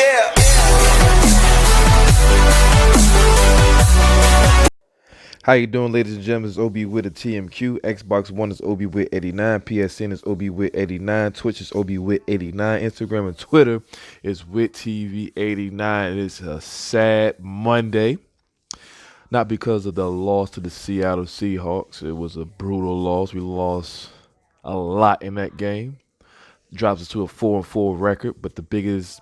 Yeah. How you doing, ladies and gentlemen? It's OB with a TMQ. Xbox One is OB with 89. PSN is OB with 89. Twitch is OB with 89. Instagram and Twitter is with TV 89. It is a sad Monday. Not because of the loss to the Seattle Seahawks. It was a brutal loss. We lost a lot in that game. Drops us to a 4-4 record. But the biggest,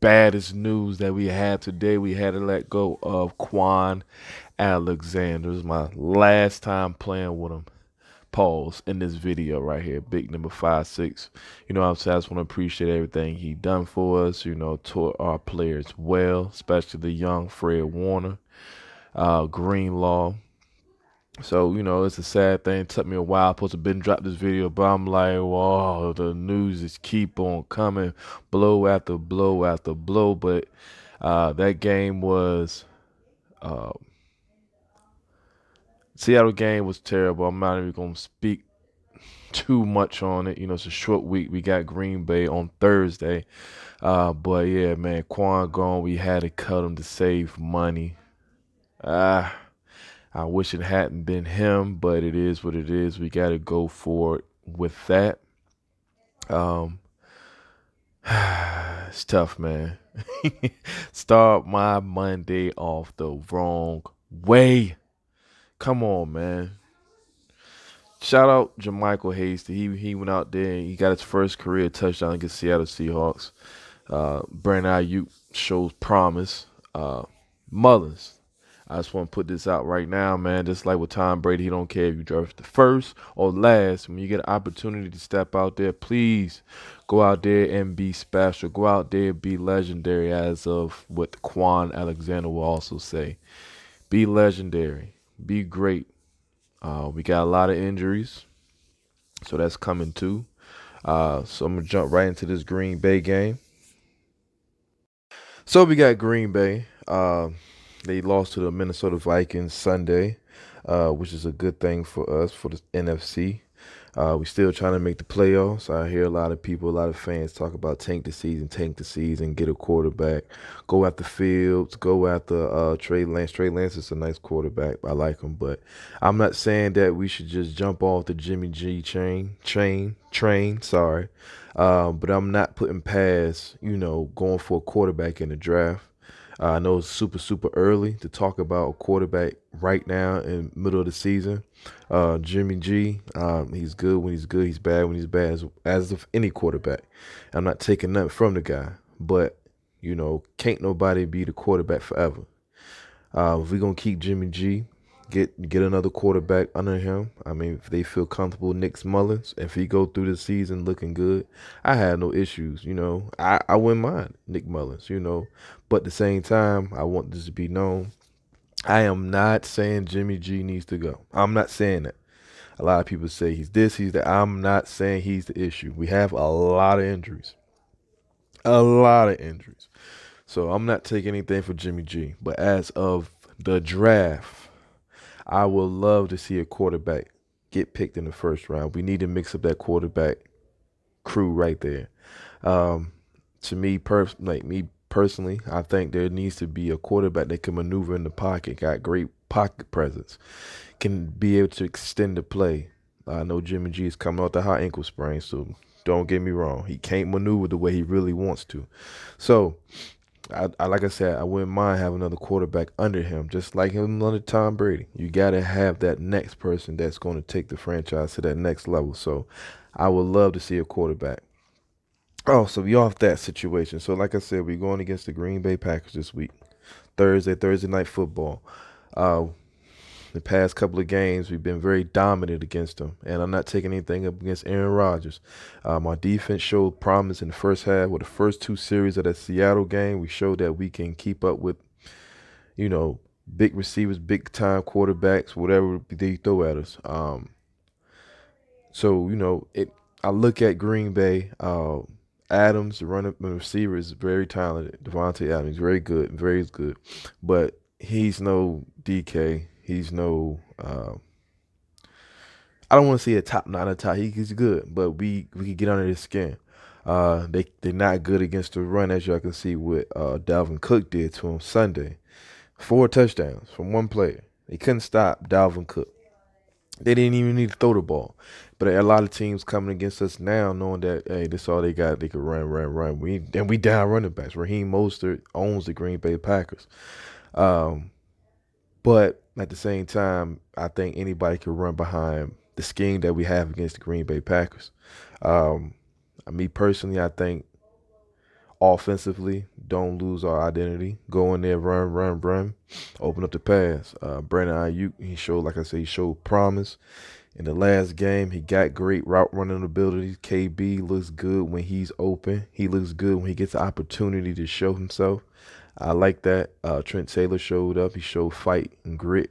baddest news that we had today, we had to let go of Kwon Alexander. This is my last time playing with him. Pause in this video right here. Big number 5'6". You know what I'm saying? I just want to appreciate everything he done for us. You know, taught our players well, especially the young Fred Warner, Greenlaw. So, you know, it's a sad thing. It took me a while. I'm supposed to been drop this video, but I'm like, whoa, the news just keep on coming, blow after blow after blow. But that game was Seattle game was terrible. I'm not even gonna speak too much on it. You know, it's a short week. We got Green Bay on Thursday. But yeah, man, Kwon gone. We had to cut him to save money. I wish it hadn't been him, but it is what it is. We got to go for it with that. It's tough, man. Start my Monday off the wrong way. Come on, man. Shout out JaMycal Hasty. He went out there and he got his first career touchdown against Seattle Seahawks. Brandon Aiyuk shows promise. Mullins. I just want to put this out right now, man. Just like with Tom Brady, he don't care if you draft the first or last. When you get an opportunity to step out there, please go out there and be special. Go out there and be legendary, as of what Kwon Alexander will also say. Be legendary. Be great. We got a lot of injuries, so that's coming too. So I'm going to jump right into this Green Bay game. So we got Green Bay. They lost to the Minnesota Vikings Sunday, which is a good thing for us, for the NFC. We still trying to make the playoffs. I hear a lot of people, a lot of fans talk about tank the season, get a quarterback, go after Fields, go after Trey Lance. Trey Lance is a nice quarterback. I like him, but I'm not saying that we should just jump off the Jimmy G train. Sorry, but I'm not putting past, going for a quarterback in the draft. I know it's super early to talk about a quarterback right now in the middle of the season. Jimmy G, he's good when he's good. He's bad when he's bad, as of any quarterback. I'm not taking nothing from the guy, but, can't nobody be the quarterback forever. If we're going to keep Jimmy G, get another quarterback under him. I mean, if they feel comfortable, Mullins, if he go through the season looking good, I had no issues. I wouldn't mind Nick Mullins. But at the same time, I want this to be known. I am not saying Jimmy G needs to go. I'm not saying that. A lot of people say he's this, he's that. I'm not saying he's the issue. We have a lot of injuries. A lot of injuries. So I'm not taking anything for Jimmy G. But as of the draft, I would love to see a quarterback get picked in the first round. We need to mix up that quarterback crew right there. To me, personally, I think there needs to be a quarterback that can maneuver in the pocket, got great pocket presence, can be able to extend the play. I know Jimmy G is coming off the high ankle sprain, so don't get me wrong. He can't maneuver the way he really wants to. So, like I said, I wouldn't mind having another quarterback under him, just like him under Tom Brady. You got to have that next person that's going to take the franchise to that next level. So, I would love to see a quarterback. Oh, so we off that situation. So, like I said, we're going against the Green Bay Packers this week. Thursday night football. The past couple of games, we've been very dominant against them, and I'm not taking anything up against Aaron Rodgers. My defense showed promise in the first half. With the first two series of that Seattle game, we showed that we can keep up with, big receivers, big time quarterbacks, whatever they throw at us. I look at Green Bay. Adams, the receiver, is very talented. Devontae Adams, very good. But he's no DK. He's no. I don't want to say a top, not a top. He's good, but we could get under his skin. They're not good against the run, as y'all can see what Dalvin Cook did to him Sunday. 4 touchdowns from one player. They couldn't stop Dalvin Cook. They didn't even need to throw the ball. But a lot of teams coming against us now, knowing that hey, this all they got. They could run, run, run. We down running backs. Raheem Mostert owns the Green Bay Packers. Um, but at the same time, I think anybody can run behind the scheme that we have against the Green Bay Packers. Um, Me personally, I think offensively, don't lose our identity. Go in there, run, run, run, open up the pass. Brandon Aiyuk, he showed, like I said, he showed promise. In the last game, he got great route running abilities. KB looks good when he's open. He looks good when he gets the opportunity to show himself. I like that. Trent Taylor showed up. He showed fight and grit,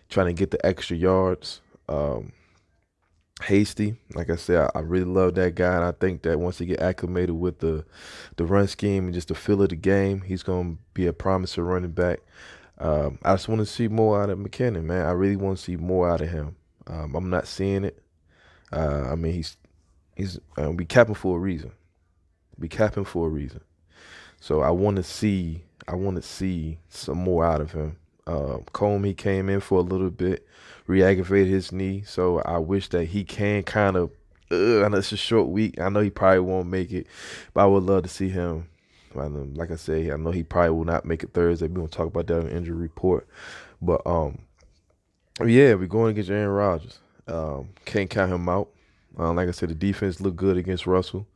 trying to get the extra yards. Hasty, like I said, I really love that guy, and I think that once he get acclimated with the run scheme and just the feel of the game, he's gonna be a promising running back. I just want to see more out of McKinnon, man. I really want to see more out of him. I'm not seeing it. I mean, he's we capping for a reason. We capping for a reason. So I want to see some more out of him. Combe, he came in for a little bit, re-aggravated his knee. So I wish that he can kind of. I know it's a short week. I know he probably won't make it, but I would love to see him. Like I say, I know he probably will not make it Thursday. We're gonna talk about that in the injury report. But yeah, we're going against Aaron Rodgers. Can't count him out. Like I said, the defense looked good against Russell.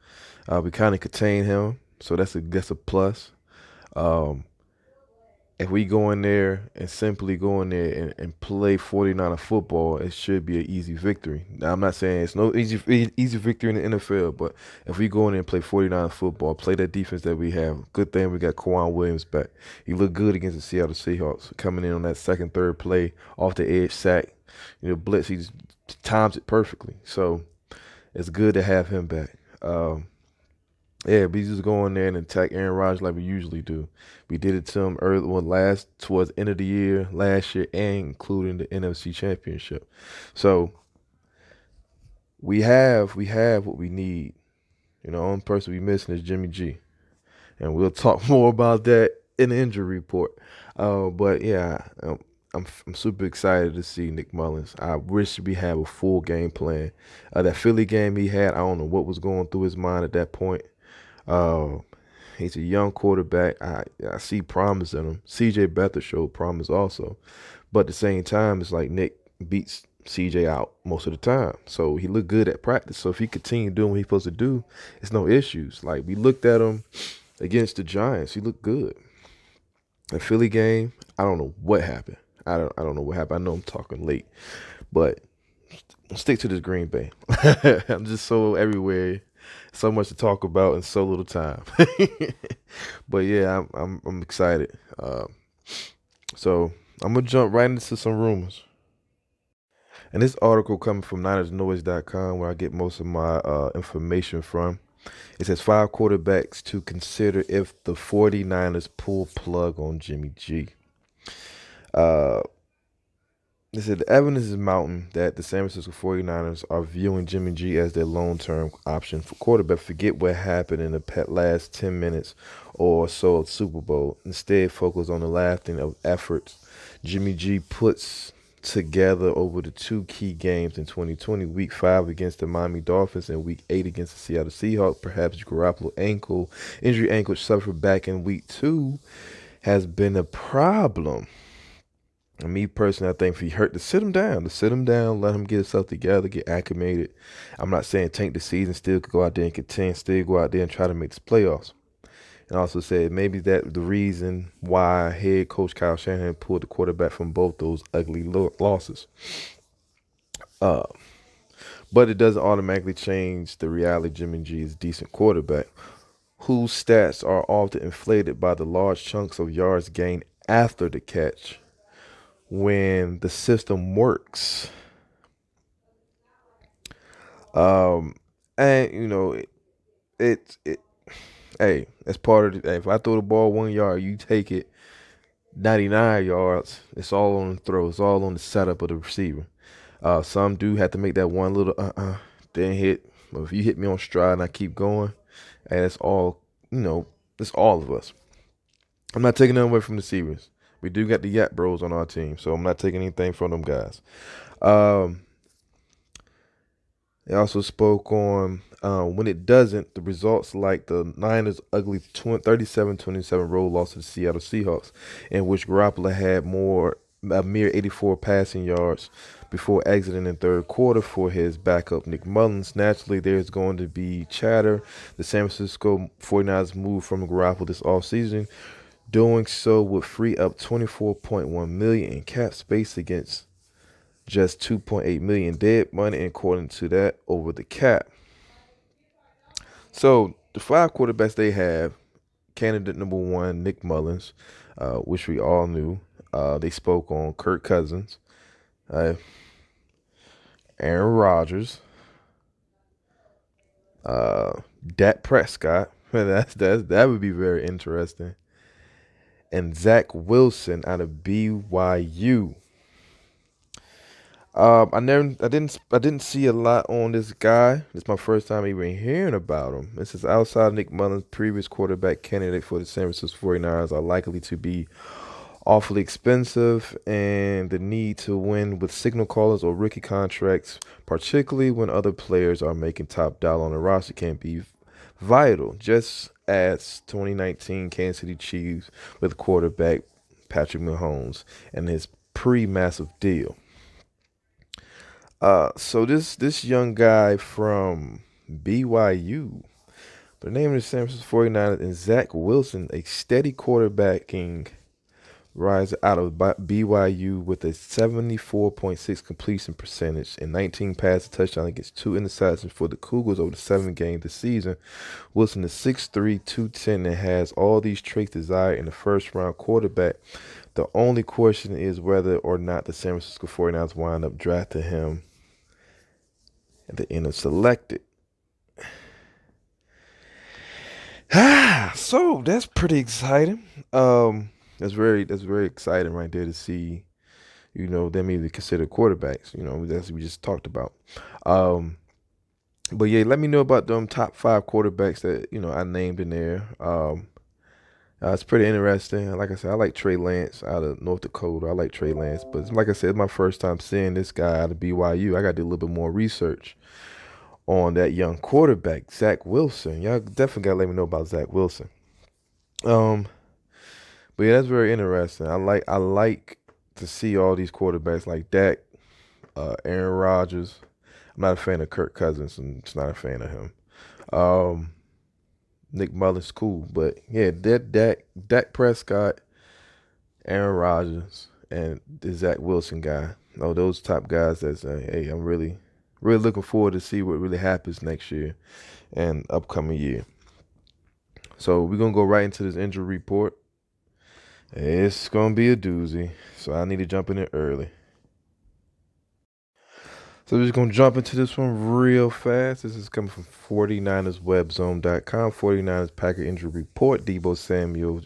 We kind of contained him, so that's a plus. Um, if we go in there and simply go in there and play 49er football, it should be an easy victory. Now, I'm not saying it's no easy victory in the NFL, but if we go in there and play 49er football, play that defense that we have, good thing we got Kwon Williams back. He looked good against the Seattle Seahawks, coming in on that second, third play off the edge sack. Blitz, he just times it perfectly. So it's good to have him back. Yeah, we just go in there and attack Aaron Rodgers like we usually do. We did it to him early, towards the end of the year, last year, and including the NFC Championship. So we have what we need. Only person we missing is Jimmy G, and we'll talk more about that in the injury report. But yeah, I'm super excited to see Nick Mullins. I wish we had a full game plan. That Philly game he had, I don't know what was going through his mind at that point. Uh, he's a young quarterback. I see promise in him. C.J. Beathard showed promise also, but at the same time, it's like Nick beats C.J. out most of the time. So he looked good at practice. So if he continue doing what he's supposed to do, it's no issues. Like we looked at him against the Giants, he looked good. The Philly game, I don't know what happened. I don't know what happened. I know I'm talking late, but stick to this Green Bay. I'm just so everywhere, so much to talk about in so little time. But yeah, I'm excited. So I'm gonna jump right into some rumors. And this article coming from NinersNoise.com, where I get most of my information from. It says 5 quarterbacks to consider if the 49ers pull plug on Jimmy G. Uh, They said the evidence is mounting that the San Francisco 49ers are viewing Jimmy G as their long-term option for quarterback. Forget what happened in the last 10 minutes or so of Super Bowl. Instead, focus on the lasting of efforts Jimmy G puts together over the 2 key games in 2020, Week 5 against the Miami Dolphins and Week 8 against the Seattle Seahawks. Perhaps Garoppolo injury ankle suffered back in Week 2 has been a problem. And me personally, I think if he hurt, to sit him down, let him get himself together, get acclimated. I'm not saying tank the season, still could go out there and contend, still go out there and try to make this playoffs. And also said maybe that the reason why head coach Kyle Shanahan pulled the quarterback from both those ugly losses. But it doesn't automatically change the reality Jimmy G is a decent quarterback, whose stats are often inflated by the large chunks of yards gained after the catch. When the system works. And it hey, that's part of it. If I throw the ball 1 yard, you take it 99 yards. It's all on the throw. It's all on the setup of the receiver. Some do have to make that one little then hit. But if you hit me on stride and I keep going, And it's all, you know, it's all of us. I'm not taking nothing away from the receivers. We do got the Yak Bros on our team, so I'm not taking anything from them guys. Um, they also spoke on when it doesn't, the results like the Niners' ugly 37-27 road loss to the Seattle Seahawks, in which Garoppolo had a mere 84 passing yards before exiting in third quarter for his backup Nick Mullins. Naturally, there's going to be chatter. The San Francisco 49ers move from Garoppolo this offseason. Doing so would free up $24.1 million in cap space against just $2.8 million dead money, according to that, over the cap. So the 5 quarterbacks they have, candidate number 1, Nick Mullins, which we all knew. They spoke on Kirk Cousins, Aaron Rodgers, Dak Prescott. That would be very interesting. And Zach Wilson out of BYU. I didn't see a lot on this guy. It's my first time even hearing about him. This is outside Nick Mullins, previous quarterback candidate for the San Francisco 49ers, are likely to be awfully expensive, and the need to win with signal callers or rookie contracts, particularly when other players are making top dollar on the roster, can be vital. Just as 2019 Kansas City Chiefs with quarterback Patrick Mahomes and his pre-massive deal. So this young guy from BYU, the name of the San Francisco 49ers, and Zach Wilson, a steady quarterbacking rise out of BYU with a 74.6 completion percentage and 19 passing touchdowns against 2 interceptions for the Cougars over the 7 games this season. Wilson is 6'3", 210, and has all these traits desired in the first-round quarterback. The only question is whether or not the San Francisco 49ers wind up drafting him at the end of selected. So that's pretty exciting. That's very exciting right there to see, them even consider quarterbacks. That's what we just talked about. But yeah, let me know about them top 5 quarterbacks that I named in there. It's pretty interesting. Like I said, I like Trey Lance out of North Dakota. I like Trey Lance, but like I said, it's my first time seeing this guy out of BYU. I got to do a little bit more research on that young quarterback, Zach Wilson. Y'all definitely got to let me know about Zach Wilson. But yeah, that's very interesting. I like to see all these quarterbacks like Dak, Aaron Rodgers. I'm not a fan of Kirk Cousins, and just not a fan of him. Nick Mullins, cool, but yeah, Dak Prescott, Aaron Rodgers, and the Zach Wilson guy. Those top guys. That's hey, I'm really looking forward to see what really happens next year and upcoming year. So we're gonna go right into this injury report. It's going to be a doozy, so I need to jump in it early. So we're just going to jump into this one real fast. This is coming from 49erswebzone.com. 49ers Packer injury report. Deebo Samuel,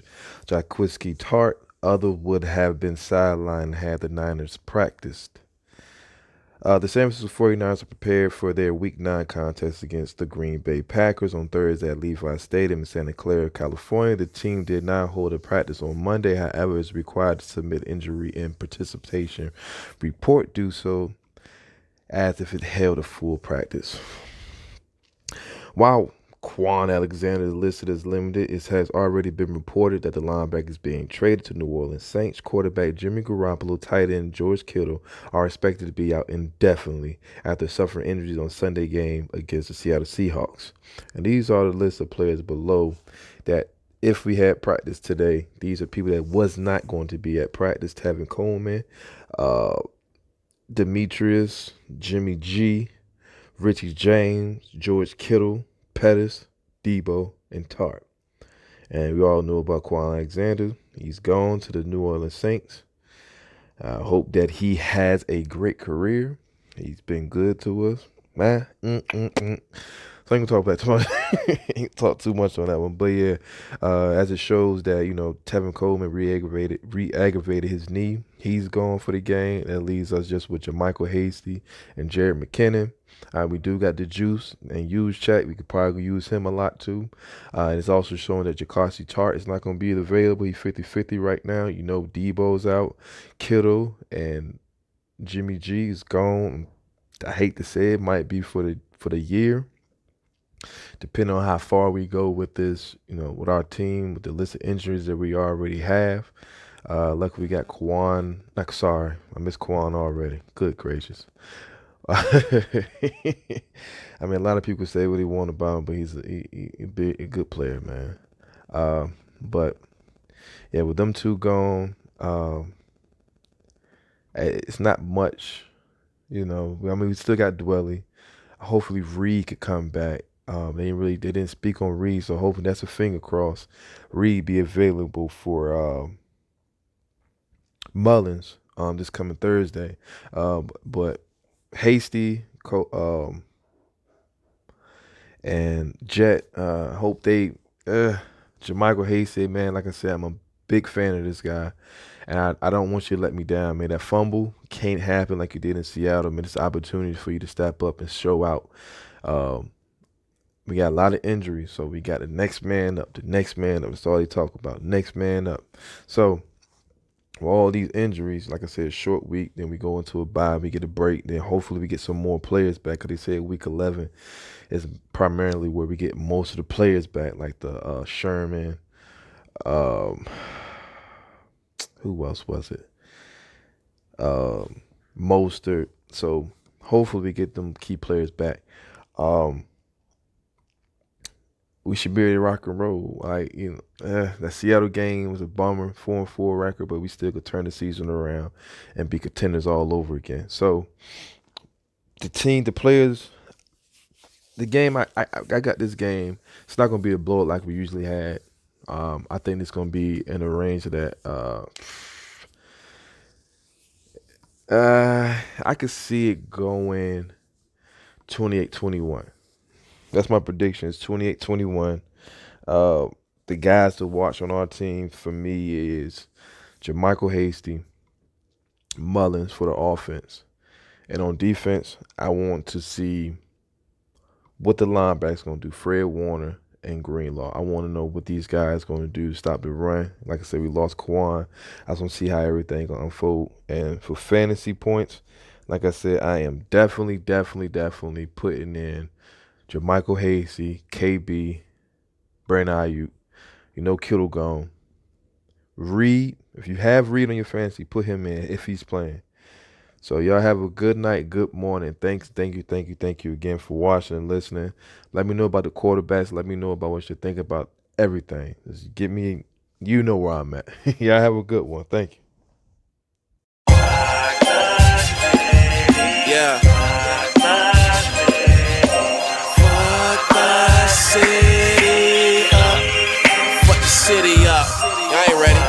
Jaquiski Tart. Other would have been sidelined had the Niners practiced. The San Francisco 49ers are prepared for their Week 9 contest against the Green Bay Packers on Thursday at Levi Stadium in Santa Clara, California. The team did not hold a practice on Monday. However, is required to submit injury and participation report. Do so as if it held a full practice. While Kwon Alexander is listed as limited, it has already been reported that the linebacker is being traded to New Orleans Saints. Quarterback Jimmy Garoppolo, tight end George Kittle are expected to be out indefinitely after suffering injuries on Sunday game against the Seattle Seahawks. And these are the list of players below that if we had practice today, these are people that was not going to be at practice. Tevin Coleman, Demetrius, Jimmy G, Richie James, George Kittle, Pettis, Deebo, and Tart. And we all know about Kwon Alexander. He's gone to the New Orleans Saints. I hope that he has a great career. He's been good to us. So I ain't gonna talk about too much. Ain't talk too much on that one, but yeah, as it shows that Tevin Coleman re-aggravated his knee. He's gone for the game. That leaves us just with JaMycal Hasty and Jared McKinnon. We do got the juice and use check. We could probably use him a lot too. And it's also showing that Jacarsy Tart is not going to be available. He's 50-50 right now. Debo's out. Kittle and Jimmy G is gone. I hate to say it, might be for the year. Depending on how far we go with this, with our team, with the list of injuries that we already have. Luckily, we got Kwon. Sorry, I missed Kwon already. Good gracious. I mean, a lot of people say what he want about him, but he's a good player, man. But yeah, with them two gone, it's not much, I mean, we still got Dwelly. Hopefully, Reed could come back. They didn't speak on Reed, so hopefully that's a finger cross. Reed be available for Mullins this coming Thursday. But Hasty and Jet, hope they JaMycal Hasty, man, like I said, I'm a big fan of this guy. And I don't want you to let me down, man. That fumble can't happen like it did in Seattle. Man, it's an opportunity for you to step up and show out. We got a lot of injuries, so we got the next man up, the next man up. That's all they talk about, next man up. So with all these injuries, like I said, short week, then we go into a bye, we get a break, then hopefully we get some more players back, because they say week 11 is primarily where we get most of the players back, like the Sherman, who else was it? Mostert. So hopefully we get them key players back. We should be able to rock and roll. That Seattle game was a bummer, 4-4 record, but we still could turn the season around and be contenders all over again. So the players, the game, I got this game. It's not gonna be a blowout like we usually had. I think it's gonna be in a range of that. I could see it going 28-21. That's my prediction. It's 28-21. The guys to watch on our team for me is JaMycal Hasty, Mullins for the offense. And on defense, I want to see what the linebackers going to do. Fred Warner and Greenlaw. I want to know what these guys going to do to stop the run. Like I said, we lost Kwon. I just want to see how everything going to unfold. And for fantasy points, like I said, I am definitely putting in JaMycal Hasty, KB, Brandon Aiyuk. Kittle gone. Reed, if you have Reed on your fantasy, put him in if he's playing. So y'all have a good night, good morning. Thank you again for watching and listening. Let me know about the quarterbacks. Let me know about what you think about everything. Just get me, where I'm at. Y'all have a good one. Thank you. Yeah. Fuck the city up. Fuck the city up. I ain't ready.